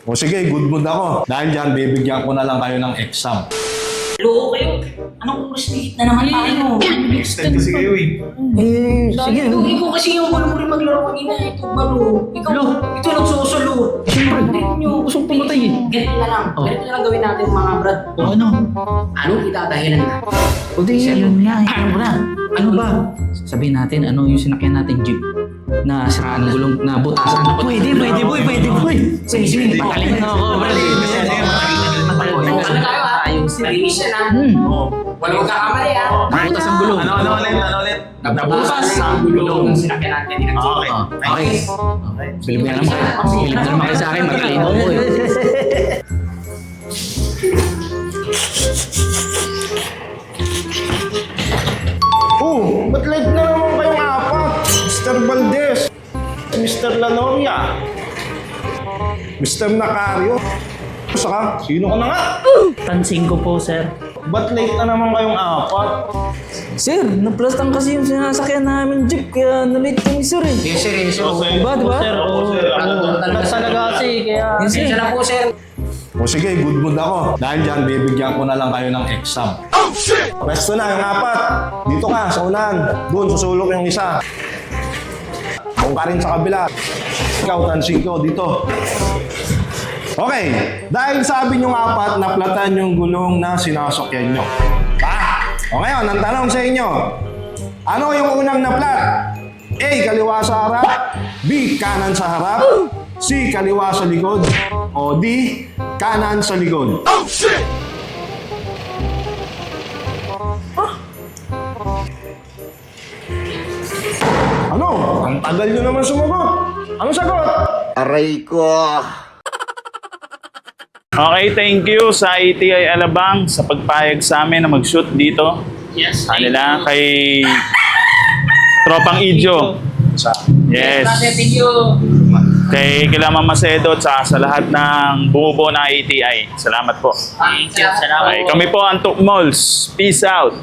O sige, good mood ako. Dahil dyan, bibigyan ko na lang kayo ng exam. Loko kayo. Anong oras late na naman tayo? Extend kasi kayo eh. Sige. Ikaw kasi yung walang rin maglaro kanina. Ito balo. Ikaw nagsusulo. Siyempre, nyo. Gusto kong pumatay eh. Ganito na lang. Ganito na lang gawin natin mga brad. O ano? Anong itatahilan na? O di, yun nga. Ano ba na? Ano ba? Sabihin natin, ano yung sinakyan natin jeep? Na siraan ng gulong, na butasan. Pwede boy. Sige, pagaling na ako. Ano tayo ha? Narinis yan ha? Walang magkakamali ha? Nabutas ang gulong. Ano ulit? Nabutas ang gulong ng sinakyan natin. Okay. Bilib na naman kayo sa akin. Magaling ako eh. Ba't late na naman kayong apat? Mr. Valdez, Mr. Lanoria, Mr. Nacario, saka, sino ka na nga? Pansin ko po, sir. Ba't late na naman kayong apat? Sir, naplastang kasi yung sinasakyan namin jeep, kaya nalate kami, sir eh. Seryoso. Diba? Sir, Talaga kasi, kaya... Pasensya na po sir. O sige, good mood ako. Dahil dyan, bibigyan ko na lang kayo ng exam. Oh, shit! Pwesto na, yung apat. Dito ka, sa unahan. Doon, susulok yung isa. Kung ka rin sa kabila. Ikaw, tansing ko, dito. Okay, dahil sabi nyo apat, naplatan yung gulong na sinasakyan nyo. O ngayon, ang tanong sa inyo, ano yung unang naplat? A, kaliwa sa harap. B, kanan sa harap. C, kaliwa sa likod. O D, kanan sa likod. Oh, shit! Ano? Ang tagal nyo naman sumagot. Ano sagot? Aray ko. Okay, thank you sa ATI Alabang sa pagpayag sa amin na mag-shoot dito. Yes. Kanila kay Tropang Idjo. Yes. Thank you. Kay Mama Macedo at sa lahat ng bumubuo ng ATI. Salamat po. Thank you. Salamat Okay, kami po ang Tuk Malls. Peace out.